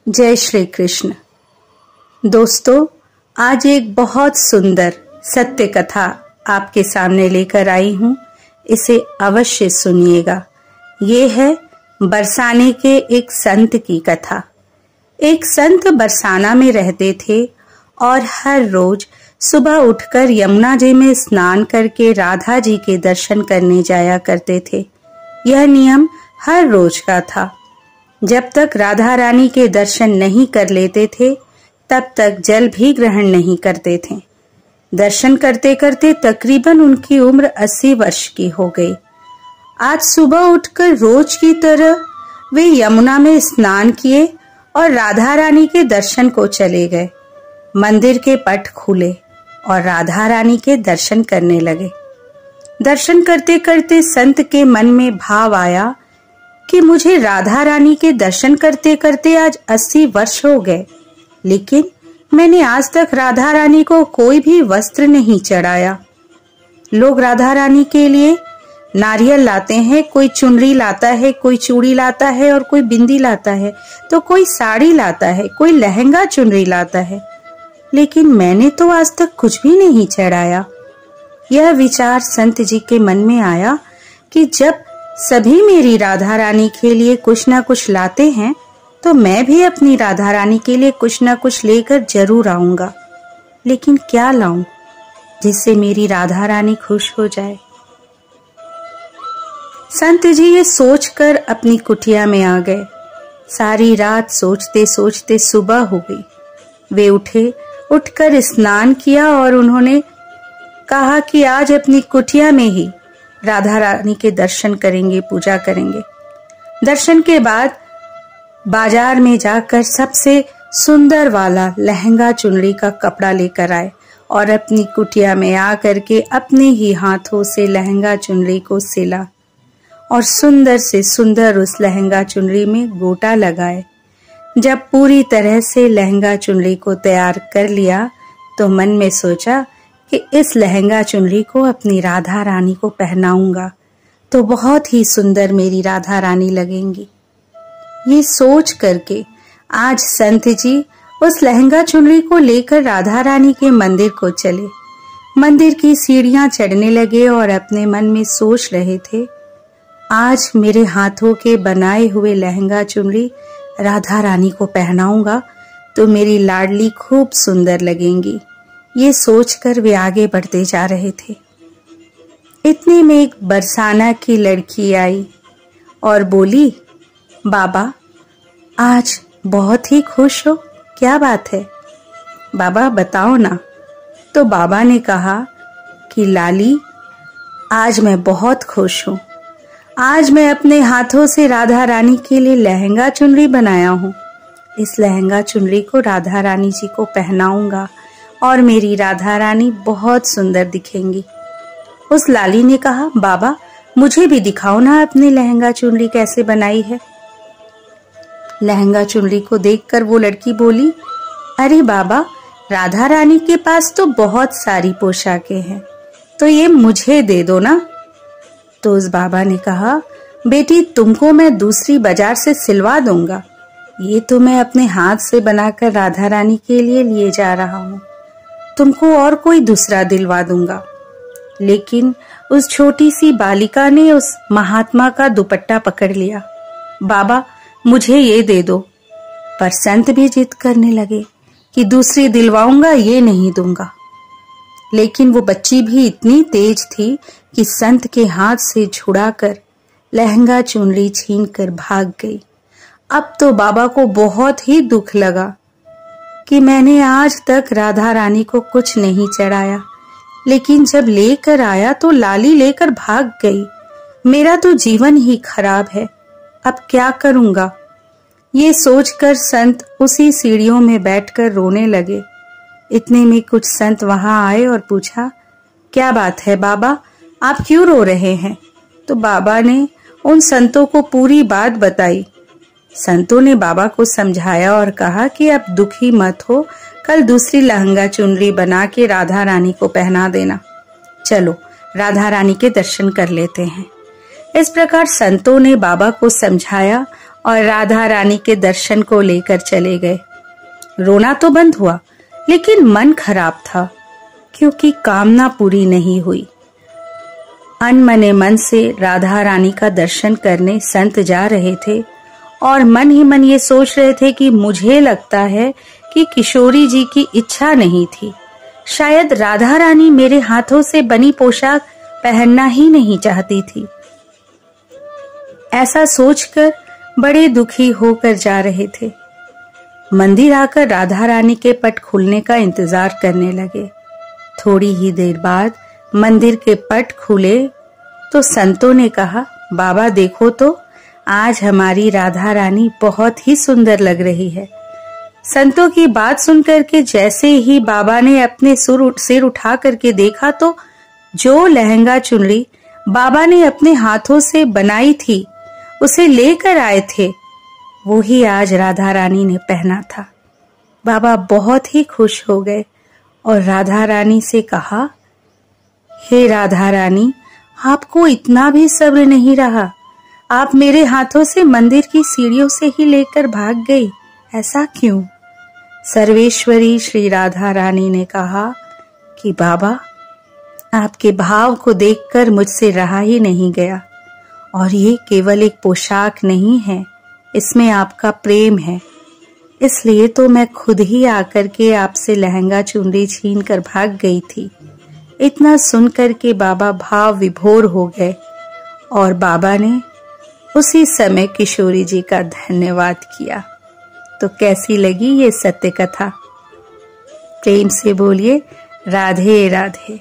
जय श्री कृष्ण। दोस्तों, आज एक बहुत सुंदर सत्य कथा आपके सामने लेकर आई हूँ। इसे अवश्य सुनिएगा। ये है बरसाने के एक संत की कथा। एक संत बरसाना में रहते थे और हर रोज सुबह उठकर यमुना जी में स्नान करके राधा जी के दर्शन करने जाया करते थे। यह नियम हर रोज का था। जब तक राधा रानी के दर्शन नहीं कर लेते थे तब तक जल भी ग्रहण नहीं करते थे। दर्शन करते करते तकरीबन उनकी उम्र 80 वर्ष की हो गई। आज सुबह उठकर रोज की तरह वे यमुना में स्नान किए और राधा रानी के दर्शन को चले गए। मंदिर के पट खुले और राधा रानी के दर्शन करने लगे। दर्शन करते करते संत के मन में भाव आया कि मुझे राधा रानी के दर्शन करते करते आज 80 वर्ष हो गए, लेकिन मैंने आज तक राधा रानी को कोई भी वस्त्र नहीं चढ़ाया। लोग राधा रानी के लिए नारियल लाते हैं, कोई चुनरी लाता है, कोई चूड़ी लाता है और कोई बिंदी लाता है, तो कोई साड़ी लाता है, कोई लहंगा चुनरी लाता है, लेकिन मैंने तो आज तक कुछ भी नहीं चढ़ाया। यह विचार संत जी के मन में आया कि जब सभी मेरी राधा रानी के लिए कुछ न कुछ लाते हैं तो मैं भी अपनी राधा रानी के लिए कुछ न कुछ लेकर जरूर आऊंगा, लेकिन क्या लाऊं जिससे मेरी राधा रानी खुश हो जाए। संत जी ये सोचकर अपनी कुटिया में आ गए। सारी रात सोचते सोचते सुबह हो गई। वे उठे, उठकर स्नान किया और उन्होंने कहा कि आज अपनी कुटिया में ही राधा रानी के दर्शन करेंगे, पूजा करेंगे। दर्शन के बाद बाजार में जाकर सबसे सुंदर वाला लहंगा चुनरी का कपड़ा लेकर आए और अपनी कुटिया में आकर के अपने ही हाथों से लहंगा चुनरी को सिला और सुंदर से सुंदर उस लहंगा चुनरी में गोटा लगाए। जब पूरी तरह से लहंगा चुनरी को तैयार कर लिया तो मन में सोचा कि इस लहंगा चुनरी को अपनी राधा रानी को पहनाऊंगा तो बहुत ही सुंदर मेरी राधा रानी लगेंगी। ये सोच करके आज संत जी उस लहंगा चुनरी को लेकर राधा रानी के मंदिर को चले। मंदिर की सीढ़ियां चढ़ने लगे और अपने मन में सोच रहे थे, आज मेरे हाथों के बनाए हुए लहंगा चुनरी राधा रानी को पहनाऊंगा तो मेरी लाडली खूब सुंदर लगेंगी। ये सोचकर वे आगे बढ़ते जा रहे थे। इतने में एक बरसाना की लड़की आई और बोली, बाबा आज बहुत ही खुश हो, क्या बात है? बाबा बताओ ना। तो बाबा ने कहा कि लाली, आज मैं बहुत खुश हूँ। आज मैं अपने हाथों से राधा रानी के लिए लहंगा चुनरी बनाया हूँ। इस लहंगा चुनरी को राधा रानी जी को पहनाऊंगा और मेरी राधा रानी बहुत सुंदर दिखेंगी। उस लाली ने कहा, बाबा मुझे भी दिखाओ ना अपनी लहंगा चुनरी कैसे बनाई है। लहंगा चुनरी को देखकर वो लड़की बोली, अरे बाबा, राधा रानी के पास तो बहुत सारी पोशाकें हैं, तो ये मुझे दे दो ना। तो उस बाबा ने कहा, बेटी तुमको मैं दूसरी बाजार से सिलवा दूंगा, ये तो मैं अपने हाथ से बनाकर राधा रानी के लिए लिए जा रहा हूँ, तुमको और कोई दूसरा दिलवा दूंगा। लेकिन उस छोटी सी बालिका ने उस महात्मा का दुपट्टा पकड़ लिया। बाबा मुझे ये दे दो। पर संत भी जिद करने लगे कि दूसरी दिलवाऊंगा, ये नहीं दूंगा। लेकिन वो बच्ची भी इतनी तेज थी कि संत के हाथ से छुड़ाकर लहंगा चुनरी छीनकर भाग गई। अब तो बाबा को बहुत ही दुख लगा कि मैंने आज तक राधा रानी को कुछ नहीं चढ़ाया, लेकिन जब लेकर आया तो लाली लेकर भाग गई। मेरा तो जीवन ही खराब है, अब क्या करूंगा? ये सोचकर संत उसी सीढ़ियों में बैठकर रोने लगे। इतने में कुछ संत वहां आए और पूछा, क्या बात है बाबा, आप क्यों रो रहे हैं? तो बाबा ने उन संतों को पूरी बात बताई। संतों ने बाबा को समझाया और कहा कि अब दुखी मत हो, कल दूसरी लहंगा चुनरी बना के राधा रानी को पहना देना। चलो राधा रानी के दर्शन कर लेते हैं। इस प्रकार संतों ने बाबा को समझाया और राधा रानी के दर्शन को लेकर चले गए। रोना तो बंद हुआ, लेकिन मन खराब था क्योंकि कामना पूरी नहीं हुई। अनमने मन से राधा रानी का दर्शन करने संत जा रहे थे और मन ही मन ये सोच रहे थे कि मुझे लगता है कि किशोरी जी की इच्छा नहीं थी। शायद राधा रानी मेरे हाथों से बनी पोशाक पहनना ही नहीं चाहती थी। ऐसा सोचकर बड़े दुखी होकर जा रहे थे। मंदिर आकर राधा रानी के पट खुलने का इंतजार करने लगे। थोड़ी ही देर बाद मंदिर के पट खुले तो संतों ने कहा, बाबा देखो तो, आज हमारी राधा रानी बहुत ही सुंदर लग रही है। संतों की बात सुनकर के जैसे ही बाबा ने अपने सिर उठा करके देखा तो जो लहंगा चुनरी बाबा ने अपने हाथों से बनाई थी, उसे लेकर आए थे, वो ही आज राधा रानी ने पहना था। बाबा बहुत ही खुश हो गए और राधा रानी से कहा, हे राधा रानी, आपको इतना भी सब्र नहीं रहा? आप मेरे हाथों से मंदिर की सीढ़ियों से ही लेकर भाग गई, ऐसा क्यों? सर्वेश्वरी श्री राधा रानी ने कहा कि बाबा, आपके भाव को देखकर मुझसे रहा ही नहीं गया, और ये केवल एक पोशाक नहीं है, इसमें आपका प्रेम है। इसलिए तो मैं खुद ही आकर के आपसे लहंगा चुनरी छीन कर भाग गई थी। इतना सुनकर के बाबा भाव विभोर हो गए और बाबा ने उसी समय किशोरी जी का धन्यवाद किया। तो कैसी लगी ये सत्य कथा? प्रेम से बोलिए राधे राधे।